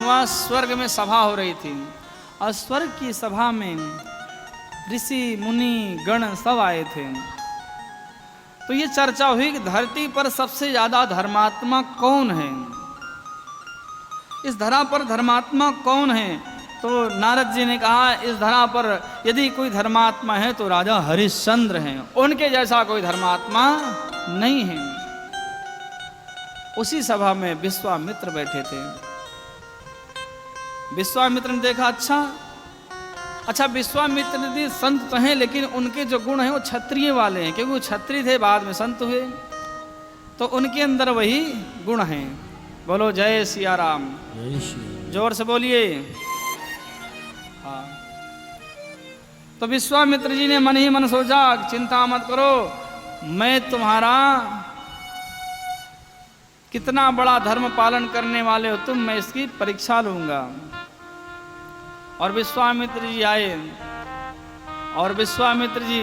वहाँ स्वर्ग में सभा हो रही थी और स्वर्ग की सभा में ऋषि मुनि गण सब आए थे। तो ये चर्चा हुई कि धरती पर सबसे ज्यादा धर्मात्मा कौन है, इस धरा पर धर्मात्मा कौन है। तो नारद जी ने कहा इस धरा पर यदि कोई धर्मात्मा है तो राजा हरिश्चंद्र हैं, उनके जैसा कोई धर्मात्मा नहीं है। उसी सभा में विश्वामित्र बैठे थे। विश्वामित्र ने देखा अच्छा विश्वामित्र जी संत तो हैं लेकिन उनके जो गुण हैं वो क्षत्रिय वाले हैं, क्योंकि वो क्षत्रिय थे बाद में संत हुए, तो उनके अंदर वही गुण हैं। बोलो जय सिया राम, जोर से बोलिए। हाँ, तो विश्वामित्र जी ने मन ही मन सोचा चिंता मत करो, मैं तुम्हारा कितना बड़ा धर्म पालन करने वाले हो तुम, मैं इसकी परीक्षा लूंगा। और विश्वामित्र जी आए और विश्वामित्र जी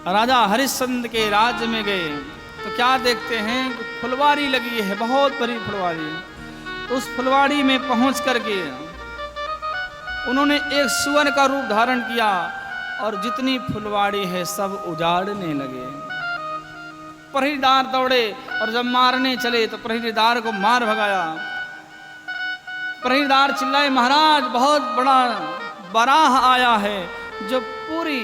राजा हरिश्चंद्र के राज्य में गए तो क्या देखते हैं फुलवारी लगी है, बहुत बड़ी फुलवारी। तो उस फुलवारी में पहुंच करके उन्होंने एक सुअर का रूप धारण किया और जितनी फुलवारी है सब उजाड़ने लगे। प्रहरीदार दौड़े और जब मारने चले तो प्रहरीदार को मार भगाया। प्रहरीदार चिल्लाए महाराज बहुत बड़ा बराह आया है जो पूरी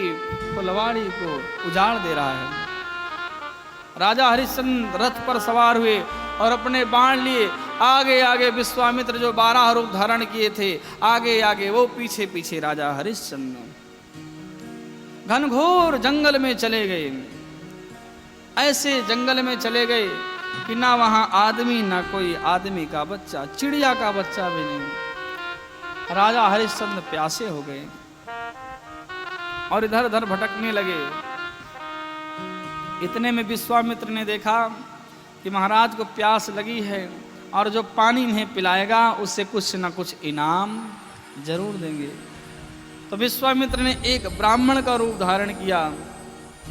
फुलवाड़ी को उजाड़ दे रहा है। राजा हरिश्चंद्र रथ पर सवार हुए और अपने बाण लिए आगे आगे विश्वामित्र जो 12 रूप धारण किए थे आगे आगे, वो पीछे पीछे राजा हरिश्चंद्र घनघोर जंगल में चले गए। ऐसे जंगल में चले गए कि ना वहां आदमी ना कोई आदमी का बच्चा, चिड़िया का बच्चा भी नहीं। राजा हरिश्चंद्र प्यासे हो गए और इधर उधर भटकने लगे। इतने में विश्वामित्र ने देखा कि महाराज को प्यास लगी है और जो पानी इन्हें पिलाएगा उससे कुछ न कुछ इनाम जरूर देंगे। तो विश्वामित्र ने एक ब्राह्मण का रूप धारण किया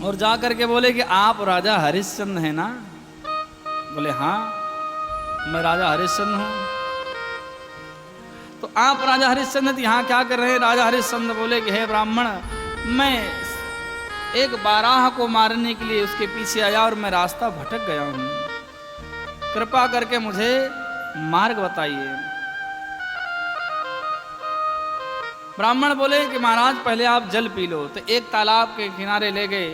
और जाकर के बोले कि आप राजा हरिश्चंद्र हैं ना? बोले हाँ मैं राजा हरिश्चंद्र हूं। तो आप राजा हरिश्चंद्र यहाँ क्या कर रहे हैं? राजा हरिश्चंद्र बोले कि हे ब्राह्मण, मैं एक बाराह को मारने के लिए उसके पीछे आया और मैं रास्ता भटक गया हूं, कृपा करके मुझे मार्ग बताइए। ब्राह्मण बोले कि महाराज पहले आप जल पी लो। तो एक तालाब के किनारे ले गए,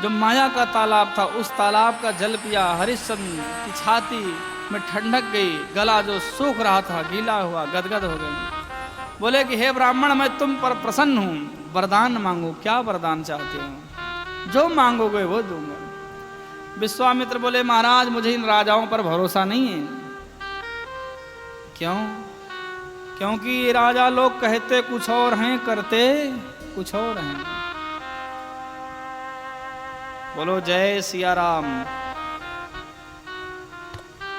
जो माया का तालाब था, उस तालाब का जल पिया। हरिश्चंद्र की छाती में ठंडक गई, गला जो सूख रहा था गीला हुआ, गदगद हो गई। बोले कि हे ब्राह्मण, मैं तुम पर प्रसन्न हूं, वरदान मांगो, क्या वरदान चाहते हो? जो मांगोगे वो दूंगा। विश्वामित्र बोले महाराज मुझे इन राजाओं पर भरोसा नहीं है। क्यों? क्योंकि ये राजा लोग कहते कुछ और हैं, करते कुछ और हैं। बोलो जय सिया राम।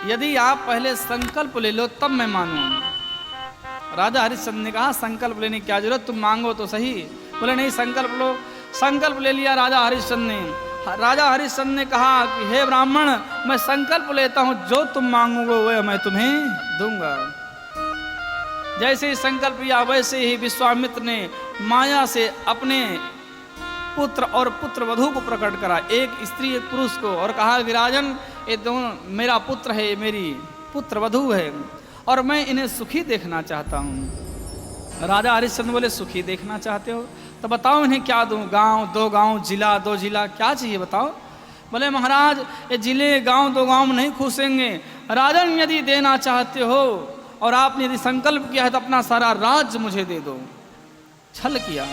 यदि आप पहले संकल्प ले लो तब मैं मानूंगा। राजा हरिश्चंद्र ने कहा संकल्प लेने की क्या जरूरत, तुम मांगो तो सही। बोले नहीं संकल्प लो। संकल्प ले लिया राजा हरिश्चंद्र ने। राजा हरिश्चंद्र ने कहा कि हे ब्राह्मण, मैं संकल्प लेता हूं, जो तुम मांगोगे वह मैं तुम्हें दूंगा। जैसे ही संकल्प लिया वैसे ही विश्वामित्र ने माया से अपने पुत्र और पुत्र वधू को प्रकट करा, एक स्त्री एक पुरुष को, और कहा विराजन ये दोनों मेरा पुत्र है, ये मेरी पुत्र वधू है और मैं इन्हें सुखी देखना चाहता हूँ। राजा हरिश्चंद्र बोले सुखी देखना चाहते हो तो बताओ इन्हें क्या दूं? गांव, 2 गांव, जिला, 2 जिला, क्या चाहिए बताओ? बोले महाराज ये जिले, गांव, 2 गांव में नहीं खुशेंगे। राजन यदि देना चाहते हो और आपने यदि संकल्प किया है तो अपना सारा राज्य मुझे दे दो। छल किया।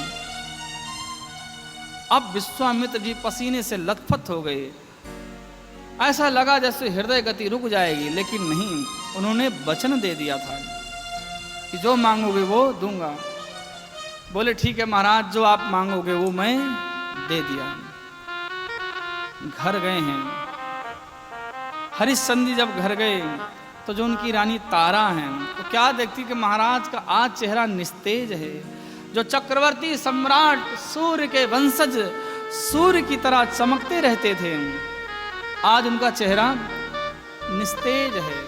अब विश्वामित्र जी पसीने से लथपथ हो गए। ऐसा लगा जैसे हृदय गति रुक जाएगी, लेकिन नहीं, उन्होंने वचन दे दिया था कि जो मांगोगे वो दूंगा। बोले ठीक है महाराज, जो आप मांगोगे वो मैं दे दिया। घर गए हैं। हरिश्चंद्र जब घर गए तो जो उनकी रानी तारा हैं तो क्या देखती कि महाराज का आज चेहरा निस्तेज है। जो चक्रवर्ती सम्राट सूर्य के वंशज सूर्य की तरह चमकते रहते थे, आज उनका चेहरा निस्तेज है।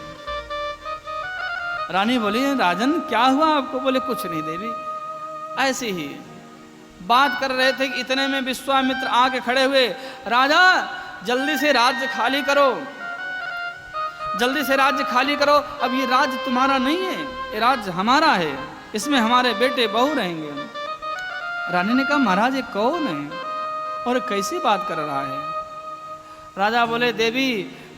रानी बोली राजन क्या हुआ आपको? बोले कुछ नहीं देवी, ऐसे ही बात कर रहे थे कि इतने में विश्वामित्र आके खड़े हुए, राजा जल्दी से राज्य खाली करो, जल्दी से राज्य खाली करो, अब ये राज्य तुम्हारा नहीं है, ये राज्य हमारा है, इसमें हमारे बेटे बहू रहेंगे। रानी ने कहा महाराज ये कौन है और कैसी बात कर रहा है? राजा बोले देवी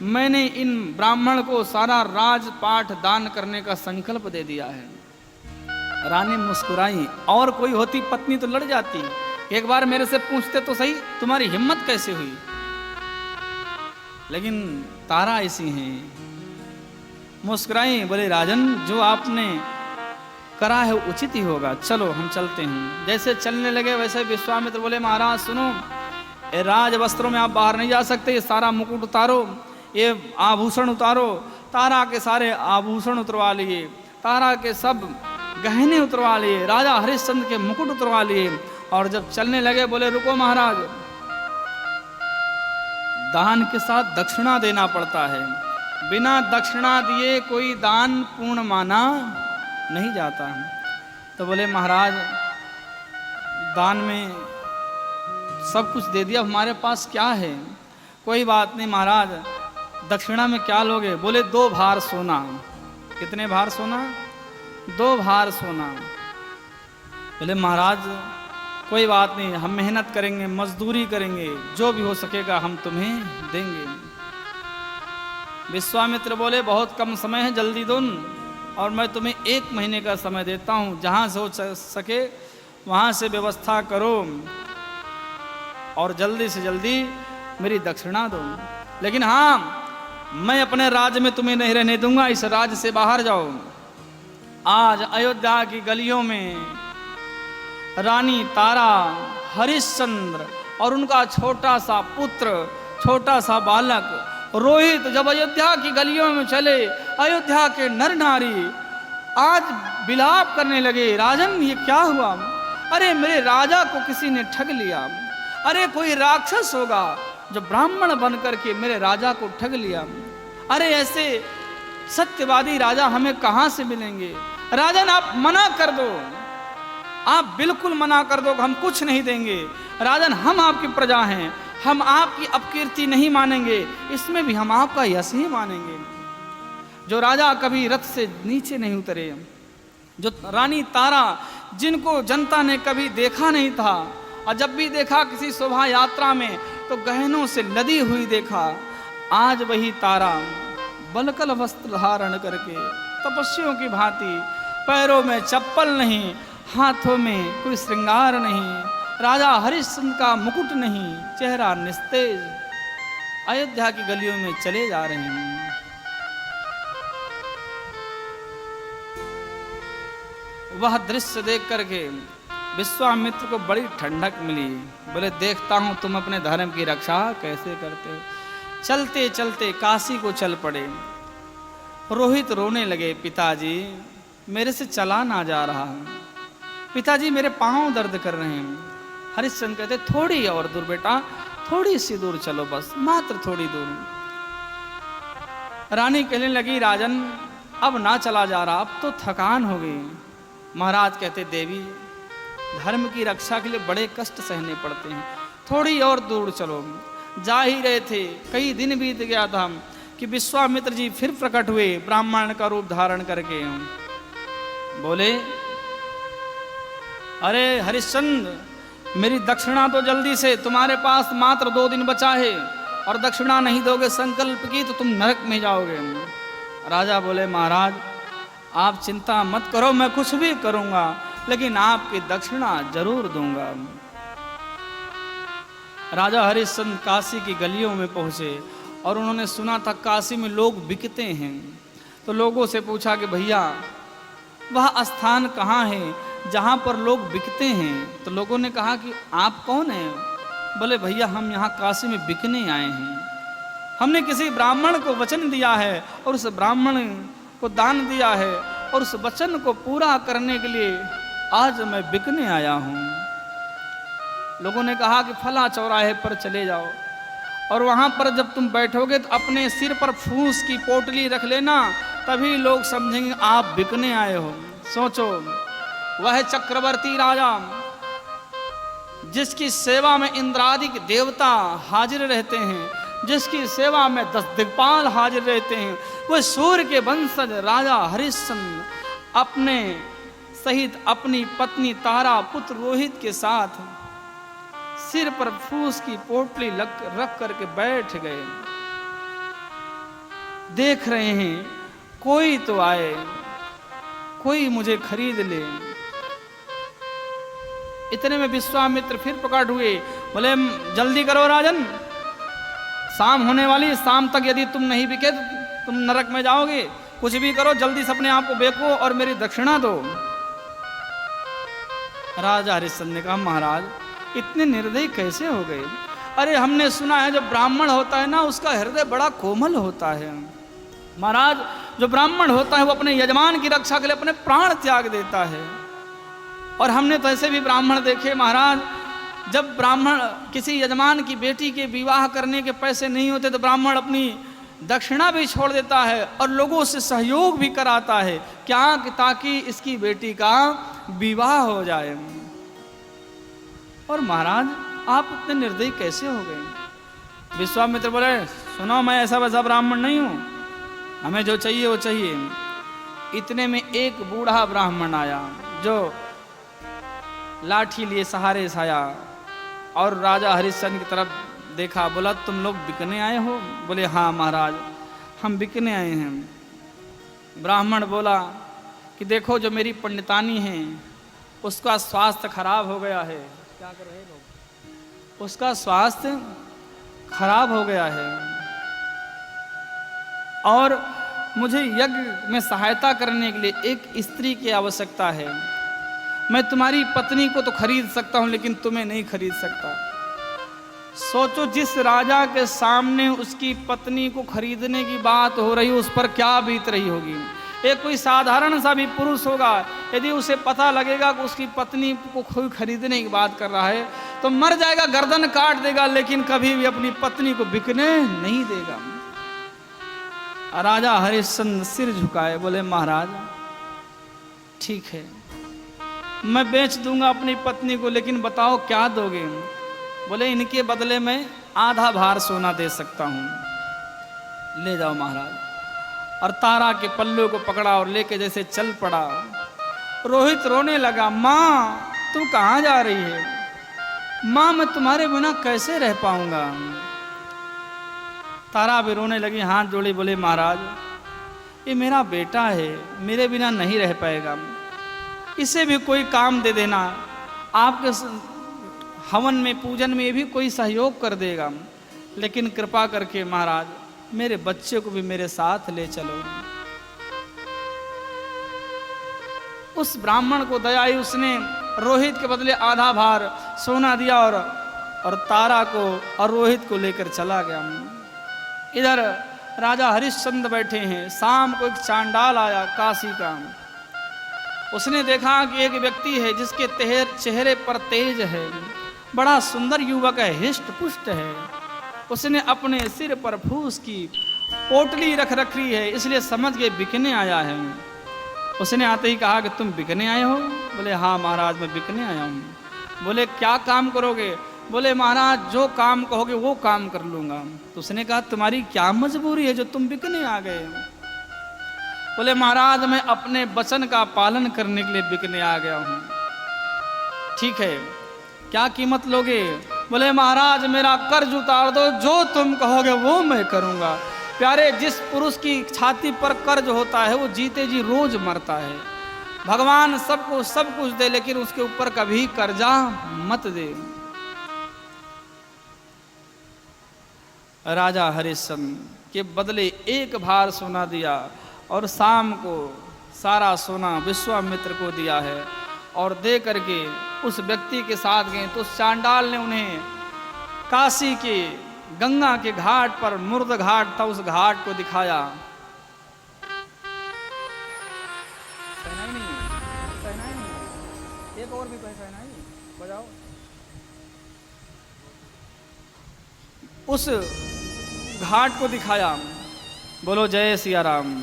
मैंने इन ब्राह्मण को सारा राजपाट दान करने का संकल्प दे दिया है। रानी मुस्कुराई, और कोई होती पत्नी तो लड़ जाती, एक बार मेरे से पूछते तो सही तुम्हारी हिम्मत कैसे हुई, लेकिन तारा ऐसी हैं। मुस्कुराई, बोले राजन जो आपने करा है उचित ही होगा, चलो हम चलते हैं। जैसे चलने लगे वैसे विश्वामित्र बोले महाराज सुनो, राज वस्त्रों में आप बाहर नहीं जा सकते, ये सारा मुकुट उतारो, ये आभूषण उतारो। तारा के सारे आभूषण उतरवा लिए, तारा के सब गहने उतरवा लिए, राजा हरिश्चंद्र के मुकुट उतरवा लिए, और जब चलने लगे बोले रुको महाराज, दान के साथ दक्षिणा देना पड़ता है, बिना दक्षिणा दिए कोई दान पूर्ण माना नहीं जाता। तो बोले महाराज दान में सब कुछ दे दिया, हमारे पास क्या है? कोई बात नहीं महाराज, दक्षिणा में क्या लोगे? बोले 2 भार सोना। कितने भार सोना? 2 भार सोना। बोले महाराज कोई बात नहीं, हम मेहनत करेंगे, मजदूरी करेंगे, जो भी हो सकेगा हम तुम्हें देंगे। विश्वामित्र बोले बहुत कम समय है, जल्दी दो, और मैं तुम्हें 1 महीने का समय देता हूँ, जहाँ से हो सके वहाँ से व्यवस्था करो और जल्दी से जल्दी मेरी दक्षिणा दो। लेकिन हाँ मैं अपने राज्य में तुम्हें नहीं रहने दूंगा, इस राज्य से बाहर जाओ। आज अयोध्या की गलियों में रानी तारा, हरिश्चंद्र और उनका छोटा सा पुत्र, छोटा सा बालक रोहित जब अयोध्या की गलियों में चले, अयोध्या के नर नारी आज विलाप करने लगे, राजन ये क्या हुआ? अरे मेरे राजा को किसी ने ठग लिया, अरे कोई राक्षस होगा जो ब्राह्मण बन करके मेरे राजा को ठग लिया, अरे ऐसे सत्यवादी राजा हमें कहां से मिलेंगे? राजन आप मना कर दो, आप बिल्कुल मना कर दो, हम कुछ नहीं देंगे। राजन हम आपकी प्रजा हैं, हम आपकी अपकीर्ति नहीं मानेंगे, इसमें भी हम आपका यश ही मानेंगे। जो राजा कभी रथ से नीचे नहीं उतरे, जो रानी तारा जिनको जनता ने कभी देखा नहीं था, और जब भी देखा किसी शोभा यात्रा में तो गहनों से लदी हुई देखा, आज वही तारा बलकल वस्त्र धारण करके तपस्वियों की भांति, पैरों में चप्पल नहीं, हाथों में कोई श्रृंगार नहीं, राजा हरिश्चंद्र का मुकुट नहीं, चेहरा निस्तेज अयोध्या की गलियों में चले जा रहे हैं। वह दृश्य देख करके विश्वामित्र को बड़ी ठंडक मिली। बोले देखता हूं तुम अपने धर्म की रक्षा कैसे करते हो। चलते चलते काशी को चल पड़े। रोहित रोने लगे, पिताजी मेरे से चला ना जा रहा, पिताजी मेरे पांव दर्द कर रहे हैं। हरिश्चंद्र कहते थोड़ी और दूर बेटा, थोड़ी सी दूर चलो, बस मात्र थोड़ी दूर। रानी कहने लगी राजन अब ना चला जा रहा, अब तो थकान हो गई। महाराज कहते देवी धर्म की रक्षा के लिए बड़े कष्ट सहने पड़ते हैं, थोड़ी और दूर चलो। जा ही रहे थे, कई दिन बीत गया था कि विश्वामित्र जी फिर प्रकट हुए ब्राह्मण का रूप धारण करके। बोले अरे हरिश्चंद्र मेरी दक्षिणा तो जल्दी से, तुम्हारे पास मात्र 2 दिन बचा है, और दक्षिणा नहीं दोगे संकल्प की तो तुम नरक में जाओगे। राजा बोले महाराज आप चिंता मत करो, मैं कुछ भी करूंगा, लेकिन आपकी दक्षिणा जरूर दूंगा। राजा हरिश्चंद्र काशी की गलियों में पहुंचे और उन्होंने सुना था काशी में लोग बिकते हैं, तो लोगों से पूछा कि भैया वह स्थान कहाँ है जहाँ पर लोग बिकते हैं? तो लोगों ने कहा कि आप कौन हैं? बोले भैया हम यहाँ काशी में बिकने आए हैं, हमने किसी ब्राह्मण को वचन दिया है और उस ब्राह्मण को दान दिया है, और उस वचन को पूरा करने के लिए आज मैं बिकने आया हूँ। लोगों ने कहा कि फला चौराहे पर चले जाओ, और वहाँ पर जब तुम बैठोगे तो अपने सिर पर फूस की पोटली रख लेना, तभी लोग समझेंगे आप बिकने आए हो। सोचो, वह चक्रवर्ती राजा जिसकी सेवा में इंद्रादिक देवता हाजिर रहते हैं, जिसकी सेवा में 10 दिक्पाल हाजिर रहते हैं, वह सूर्य के वंशज राजा हरिश्चंद्र अपने सहित अपनी पत्नी तारा, पुत्र रोहित के साथ सिर पर फूस की पोटली रख करके बैठ गए। देख रहे हैं कोई तो आए, कोई मुझे खरीद ले। इतने में विश्वामित्र फिर प्रकट हुए, बोले जल्दी करो राजन, शाम होने वाली, शाम तक यदि तुम नहीं बिके तो तुम नरक में जाओगे। कुछ भी करो, जल्दी से अपने आप को बेको और मेरी दक्षिणा दो। राजा हरिश्चंद्र ने कहा, महाराज इतने निर्दयी कैसे हो गए? अरे हमने सुना है जो ब्राह्मण होता है ना, उसका हृदय बड़ा कोमल होता है। महाराज, जो ब्राह्मण होता है वो अपने यजमान की रक्षा के लिए अपने प्राण त्याग देता है। और हमने तो ऐसे भी ब्राह्मण देखे महाराज, जब ब्राह्मण किसी यजमान की बेटी के विवाह करने के पैसे नहीं होते तो ब्राह्मण अपनी दक्षिणा भी छोड़ देता है और लोगों से सहयोग भी कराता है, क्या ताकि इसकी बेटी का विवाह हो जाए। और महाराज आप इतने निर्दयी कैसे हो गए? विश्वामित्र बोले, सुनो मैं ऐसा वैसा ब्राह्मण नहीं हूं, हमें जो चाहिए वो चाहिए। इतने में एक बूढ़ा ब्राह्मण आया जो लाठी लिए सहारे से आया और राजा हरिश्चंद्र की तरफ देखा, बोला तुम लोग बिकने आए हो? बोले हाँ महाराज, हम बिकने आए हैं। ब्राह्मण बोला कि देखो जो मेरी पंडितानी है उसका स्वास्थ्य खराब हो गया है। क्या कर रहे लोग? उसका स्वास्थ्य खराब हो गया है और मुझे यज्ञ में सहायता करने के लिए एक स्त्री की आवश्यकता है। मैं तुम्हारी पत्नी को तो खरीद सकता हूं लेकिन तुम्हें नहीं खरीद सकता। सोचो, जिस राजा के सामने उसकी पत्नी को खरीदने की बात हो रही, उस पर क्या बीत रही होगी। एक कोई साधारण सा भी पुरुष होगा, यदि उसे पता लगेगा कि उसकी पत्नी को कोई खरीदने की बात कर रहा है तो मर जाएगा, गर्दन काट देगा, लेकिन कभी भी अपनी पत्नी को बिकने नहीं देगा। राजा हरिश्चंद्र सिर झुकाए, बोले महाराज ठीक है, मैं बेच दूंगा अपनी पत्नी को, लेकिन बताओ क्या दोगे? बोले इनके बदले में आधा भार सोना दे सकता हूं, ले जाओ महाराज। और तारा के पल्लू को पकड़ा और लेके जैसे चल पड़ा। रोहित रोने लगा, माँ तू कहाँ जा रही है? माँ मैं तुम्हारे बिना कैसे रह पाऊंगा? तारा भी रोने लगी, हाथ जोड़ी, बोले महाराज ये मेरा बेटा है, मेरे बिना नहीं रह पाएगा, इसे भी कोई काम दे देना, आपके हवन में पूजन में भी कोई सहयोग कर देगा, लेकिन कृपा करके महाराज मेरे बच्चे को भी मेरे साथ ले चलो। उस ब्राह्मण को दया आई, उसने रोहित के बदले आधा भार सोना दिया और तारा को और रोहित को लेकर चला गया। इधर राजा हरिश्चंद्र बैठे हैं। शाम को एक चांडाल आया काशी का। उसने देखा कि एक व्यक्ति है जिसके चेहरे पर तेज है, बड़ा सुंदर युवक है, हिष्ट पुष्ट है। उसने अपने सिर पर फूस की पोटली रख रखी है, इसलिए समझ के बिकने आया है। उसने आते ही कहा कि तुम बिकने आए हो? बोले हाँ महाराज मैं बिकने आया हूँ। बोले क्या काम करोगे? बोले महाराज जो काम कहोगे वो काम कर लूंगा। तो उसने कहा तुम्हारी क्या मजबूरी है जो तुम बिकने आ गए? बोले महाराज मैं अपने वचन का पालन करने के लिए बिकने आ गया हूँ। ठीक है, क्या कीमत लोगे? बोले महाराज मेरा कर्ज उतार दो, जो तुम कहोगे वो मैं करूँगा। प्यारे, जिस पुरुष की छाती पर कर्ज होता है वो जीते जी रोज मरता है। भगवान सबको सब कुछ दे, लेकिन उसके ऊपर कभी कर्जा मत दे। राजा हरिश्चंद्र के बदले एक भार सोना दिया और शाम को सारा सोना विश्वामित्र को दिया है। और दे करके उस व्यक्ति के साथ गए तो उस चांडाल ने उन्हें काशी के गंगा के घाट पर, मुर्द घाट था, उस घाट को दिखाया। एक और भी पैसा है नहीं, बजाओ। उस घाट को दिखाया। बोलो जय सिया राम।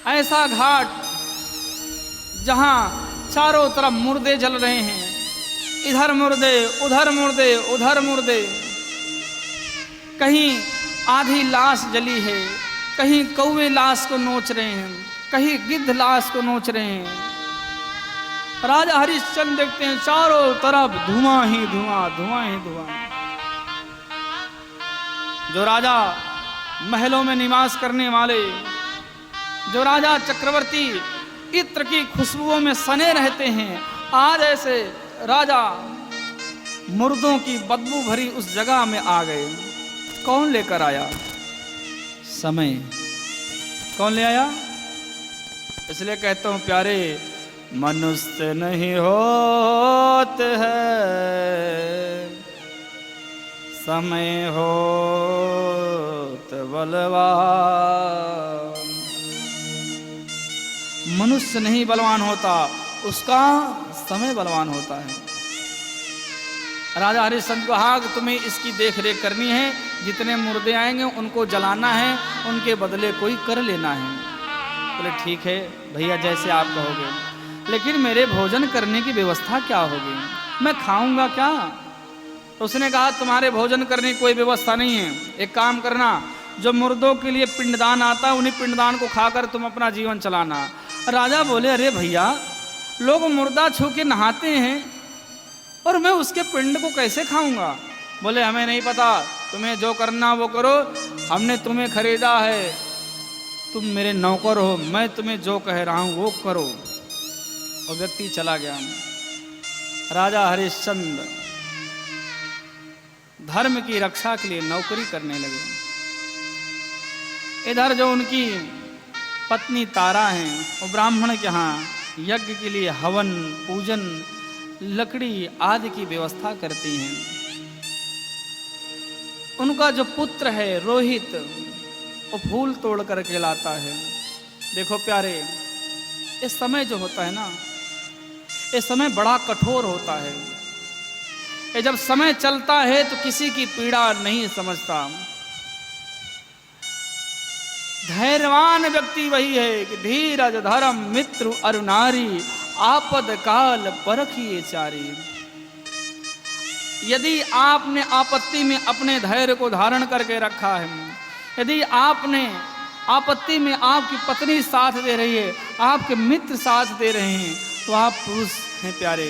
ऐसा घाट जहां चारों तरफ मुर्दे जल रहे हैं, इधर मुर्दे उधर मुर्दे उधर मुर्दे, कहीं आधी लाश जली है, कहीं कौवे लाश को नोच रहे हैं, कहीं गिद्ध लाश को नोच रहे हैं। राजा हरिश्चंद्र देखते हैं चारों तरफ धुआं ही धुआं, धुआं ही धुआं। जो राजा महलों में निवास करने वाले, जो राजा चक्रवर्ती इत्र की खुशबुओं में सने रहते हैं, आज ऐसे राजा मुर्दों की बदबू भरी उस जगह में आ गए। कौन लेकर आया? समय। कौन ले आया? इसलिए कहता हूं प्यारे, मनुष्य नहीं होते हैं, समय होत बलवान। मनुष्य नहीं बलवान होता, उसका समय बलवान होता है। राजा हरिश्चंद्र को हाँ तुम्हें इसकी देख रेख करनी है, जितने मुर्दे आएंगे उनको जलाना है, उनके बदले कोई कर लेना है। बोले ठीक है भैया, जैसे आप कहोगे, लेकिन मेरे भोजन करने की व्यवस्था क्या होगी? मैं खाऊंगा क्या? तो उसने कहा तुम्हारे भोजन करने की कोई व्यवस्था नहीं है, एक काम करना, जो मुर्दों के लिए पिंडदान आता है उन्हीं पिंडदान को खाकर तुम अपना जीवन चलाना। राजा बोले अरे भैया, लोग मुर्दा छू के नहाते हैं और मैं उसके पिंड को कैसे खाऊंगा? बोले हमें नहीं पता, तुम्हें जो करना वो करो, हमने तुम्हें खरीदा है, तुम मेरे नौकर हो, मैं तुम्हें जो कह रहा हूं वो करो। और व्यक्ति चला गया। राजा हरिश्चंद्र धर्म की रक्षा के लिए नौकरी करने लगे। इधर जो उनकी पत्नी तारा हैं, वो ब्राह्मण के यहाँ यज्ञ के लिए हवन, पूजन, लकड़ी आदि की व्यवस्था करती हैं। उनका जो पुत्र है रोहित, वो फूल तोड़ करके लाता है। देखो प्यारे, इस समय जो होता है ना, इस समय बड़ा कठोर होता है। ये जब समय चलता है तो किसी की पीड़ा नहीं समझता। धैर्यवान व्यक्ति वही है कि धीरज धर्म मित्र अरु नारी, आपद काल परखिए चारी। यदि आपने आपत्ति में अपने धैर्य को धारण करके रखा है, यदि आपने आपत्ति में आपकी पत्नी साथ दे रही है, आपके मित्र साथ दे रहे हैं, तो आप पुरुष हैं प्यारे।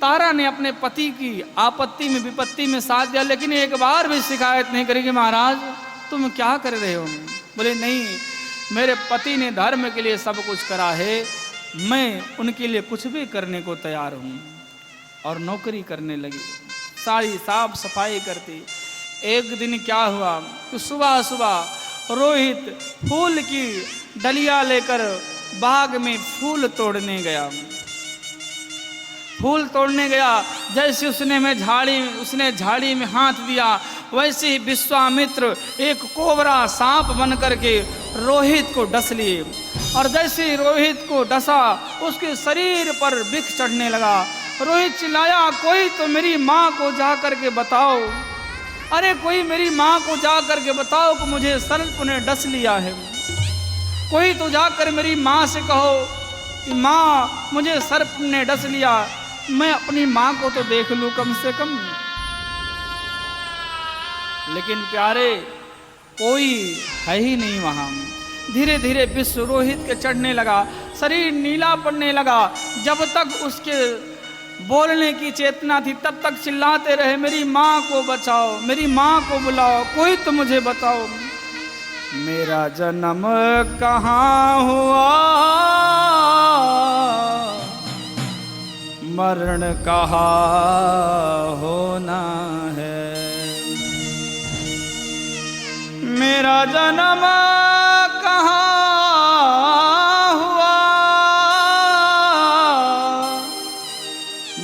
तारा ने अपने पति की आपत्ति में विपत्ति में साथ दिया, लेकिन एक बार भी शिकायत नहीं करी कि महाराज तुम क्या कर रहे हो। बोले नहीं, मेरे पति ने धर्म के लिए सब कुछ करा है, मैं उनके लिए कुछ भी करने को तैयार हूँ। और नौकरी करने लगी, सारी साफ सफाई करती। एक दिन क्या हुआ कि सुबह सुबह रोहित फूल की डलिया लेकर बाग में फूल तोड़ने गया। फूल तोड़ने गया, जैसे उसने झाड़ी में हाथ दिया, वैसे ही विश्वामित्र एक कोबरा सांप बन करके रोहित को डस लिए। और जैसे ही रोहित को डसा, उसके शरीर पर विष चढ़ने लगा। रोहित चिल्लाया, कोई तो मेरी माँ को जा करके बताओ, अरे कोई मेरी माँ को जा करके बताओ कि मुझे सर्प ने डस लिया है। कोई तो जाकर मेरी माँ से कहो कि माँ मुझे सर्प ने डस लिया, मैं अपनी माँ को तो देख लूं कम से कम। लेकिन प्यारे कोई है ही नहीं वहां। धीरे धीरे विष रोहित के चढ़ने लगा, शरीर नीला पड़ने लगा। जब तक उसके बोलने की चेतना थी तब तक चिल्लाते रहे, मेरी माँ को बचाओ, मेरी माँ को बुलाओ, कोई तो मुझे बताओ मेरा जन्म कहाँ हुआ, मरण कहाँ होना है। मेरा जन्म कहाँ हुआ,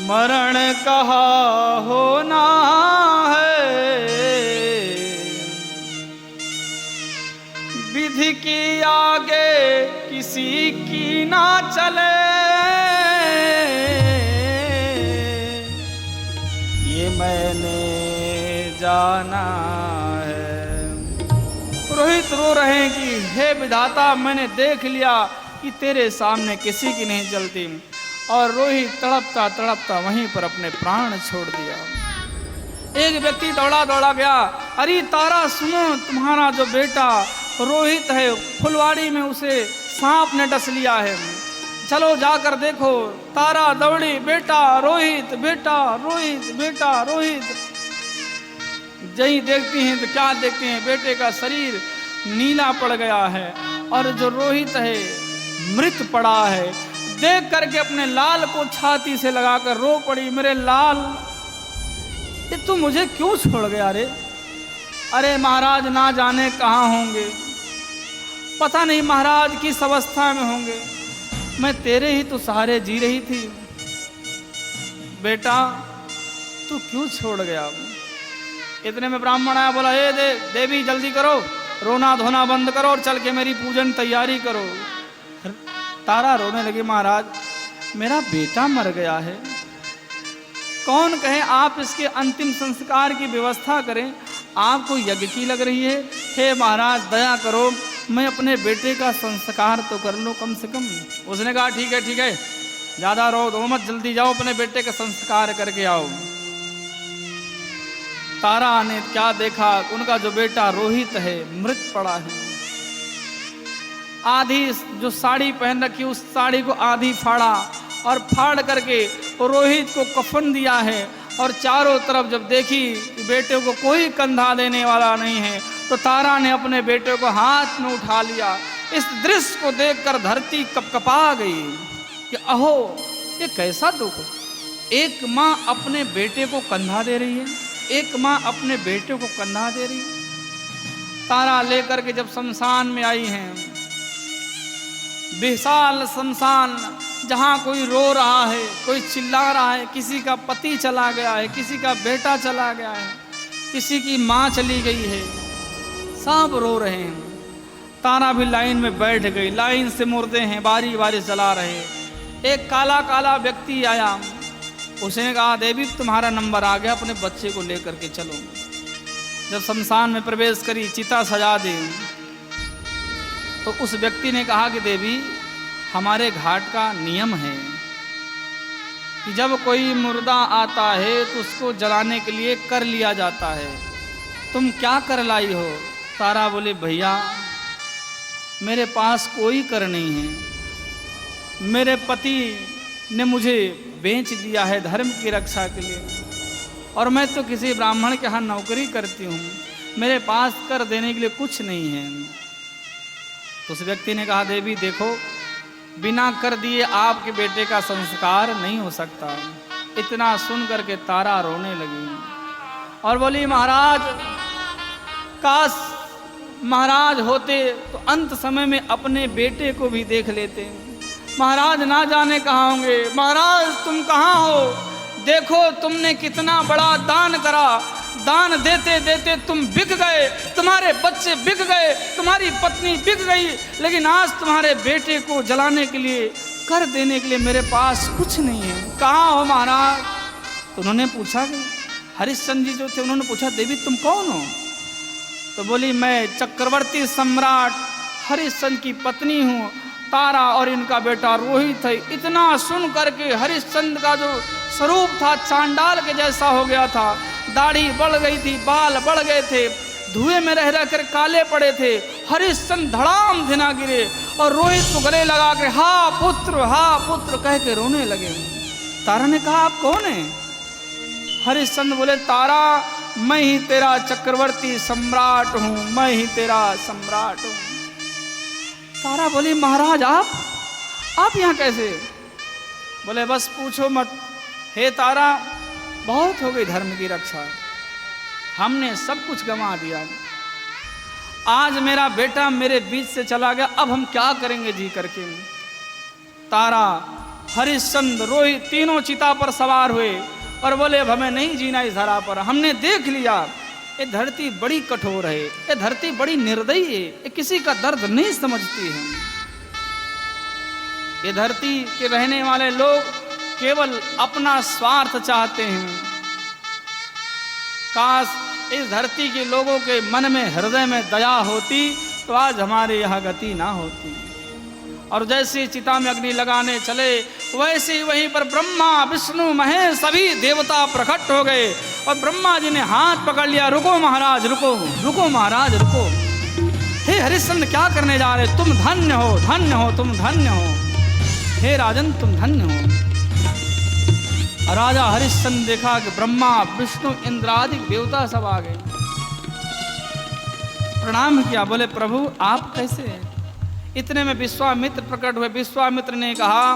मरण कहाँ होना है। विधि की आगे किसी की ना चले, ये मैंने जाना है। रोहित रो रहे हैं कि हे विधाता, मैंने देख लिया कि तेरे सामने किसी की नहीं चलती। और रोहित तड़पता तड़पता वहीं पर अपने प्राण छोड़ दिया। एक व्यक्ति दौड़ा दौड़ा गया, अरे तारा सुनो, तुम्हारा जो बेटा रोहित है, फुलवाड़ी में उसे सांप ने डस लिया है, चलो जाकर देखो। तारा दौड़ी, बेटा रोहित, बेटा रोहित, बेटा रोहित। जहीं देखती हैं तो क्या देखते हैं, बेटे का शरीर नीला पड़ गया है और जो रोहित है मृत पड़ा है। देख करके अपने लाल को छाती से लगाकर रो पड़ी, मेरे लाल, ये तू मुझे क्यों छोड़ गया रे? अरे महाराज, ना जाने कहाँ होंगे, पता नहीं महाराज किस अवस्था में होंगे, मैं तेरे ही तो सहारे जी रही थी। बेटा तू क्यों छोड़ गया? इतने में ब्राह्मण आया, बोला ए देवी जल्दी करो, रोना धोना बंद करो और चल के मेरी पूजन तैयारी करो। तारा रोने लगी, महाराज मेरा बेटा मर गया है, कौन कहे आप इसके अंतिम संस्कार की व्यवस्था करें, आपको यज्ञ की लग रही है। हे महाराज दया करो, मैं अपने बेटे का संस्कार तो कर लूं कम से कम। उसने कहा ठीक है ठीक है, ज्यादा रो दो मत, जल्दी जाओ अपने बेटे का संस्कार करके आओ। तारा ने क्या देखा, उनका जो बेटा रोहित है मृत पड़ा है। आधी जो साड़ी पहन रखी उस साड़ी को आधी फाड़ा और फाड़ करके रोहित को कफन दिया है। और चारों तरफ जब देखी कि बेटे को कोई कंधा देने वाला नहीं है, तो तारा ने अपने बेटे को हाथ में उठा लिया। इस दृश्य को देखकर धरती कपकपा गई कि अहो ये कैसा दुख, एक माँ अपने बेटे को कंधा दे रही है, एक माँ अपने बेटे को कंधा दे रही है। तारा लेकर के जब शमशान में आई हैं, विशाल शमशान, जहाँ कोई रो रहा है, कोई चिल्ला रहा है, किसी का पति चला गया है, किसी का बेटा चला गया है, किसी की माँ चली गई है, सब रो रहे हैं। तारा भी लाइन में बैठ गई, लाइन से मुर्दे हैं बारी बारी चला रहे। एक काला काला व्यक्ति आया, उसने कहा देवी तुम्हारा नंबर आ गया, अपने बच्चे को लेकर के चलो। जब शमशान में प्रवेश करी, चिता सजा दी, तो उस व्यक्ति ने कहा कि देवी हमारे घाट का नियम है कि जब कोई मुर्दा आता है तो उसको जलाने के लिए कर लिया जाता है, तुम क्या कर लाई हो? तारा बोले भैया मेरे पास कोई कर नहीं है, मेरे पति ने मुझे बेच दिया है धर्म की रक्षा के लिए, और मैं तो किसी ब्राह्मण के यहाँ नौकरी करती हूँ, मेरे पास कर देने के लिए कुछ नहीं है। तो उस व्यक्ति ने कहा देवी देखो, बिना कर दिए आपके बेटे का संस्कार नहीं हो सकता। इतना सुन करके तारा रोने लगी और बोली महाराज काश महाराज होते तो अंत समय में अपने बेटे को भी देख लेते। महाराज ना जाने कहाँ होंगे, महाराज तुम कहाँ हो? देखो तुमने कितना बड़ा दान करा, दान देते देते तुम बिक गए, तुम्हारे बच्चे बिक गए, तुम्हारी पत्नी बिक गई, लेकिन आज तुम्हारे बेटे को जलाने के लिए, कर देने के लिए मेरे पास कुछ नहीं है, कहाँ हो महाराज? तो उन्होंने पूछा, हरिश्चंद्र जी जो थे उन्होंने पूछा देवी तुम कौन हो? तो बोली मैं चक्रवर्ती सम्राट हरिश्चंद्र की पत्नी हूँ, तारा और इनका बेटा रोहित है। इतना सुन करके हरिश्चंद्र का जो स्वरूप था चांडाल के जैसा हो गया था, दाढ़ी बढ़ गई थी, बाल बढ़ गए थे, धुएं में रह कर काले पड़े थे। हरिश्चंद्र धड़ाम धिना गिरे और रोहित को गले लगा के हा पुत्र कह के रोने लगे। तारा ने कहा आप कौन है? हरिश्चंद्र बोले तारा मैं ही तेरा चक्रवर्ती सम्राट हूँ, मैं ही तेरा सम्राट हूँ। तारा बोली महाराज आप यहाँ कैसे? बोले बस पूछो मत, हे तारा बहुत हो गई धर्म की रक्षा, हमने सब कुछ गंवा दिया, आज मेरा बेटा मेरे बीच से चला गया, अब हम क्या करेंगे जी करके। तारा हरिश्चंद्र रोहित तीनों चिता पर सवार हुए और बोले अब हमें नहीं जीना इस धरा पर, हमने देख लिया ये धरती बड़ी कठोर है, ये धरती बड़ी निर्दयी है, ये किसी का दर्द नहीं समझती है। ये धरती के रहने वाले लोग केवल अपना स्वार्थ चाहते हैं। काश इस धरती के लोगों के मन में हृदय में दया होती तो आज हमारे यहाँ गति ना होती। और जैसे चिता में अग्नि लगाने चले वैसे ही वहीं पर ब्रह्मा विष्णु महेश सभी देवता प्रकट हो गए और ब्रह्मा जी ने हाथ पकड़ लिया, रुको महाराज रुको, रुको महाराज रुको, हे हरिश्चंद्र क्या करने जा रहे, तुम धन्य हो, धन्य हो, तुम धन्य हो, हे राजन तुम धन्य हो। राजा हरिश्चंद्र देखा कि ब्रह्मा विष्णु इंद्रादिक देवता सब आ गए, प्रणाम किया, बोले प्रभु आप कैसे हैं? इतने में विश्वामित्र प्रकट हुए। विश्वामित्र ने कहा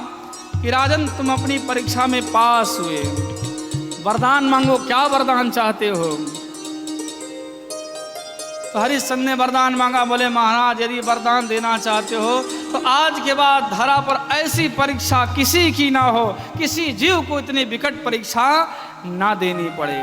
कि राजन तुम अपनी परीक्षा में पास हुए, वरदान मांगो, क्या वरदान चाहते हो? तो हरिश्चंद्र ने वरदान मांगा, बोले महाराज यदि वरदान देना चाहते हो तो आज के बाद धरा पर ऐसी परीक्षा किसी की ना हो, किसी जीव को इतनी विकट परीक्षा ना देनी पड़े।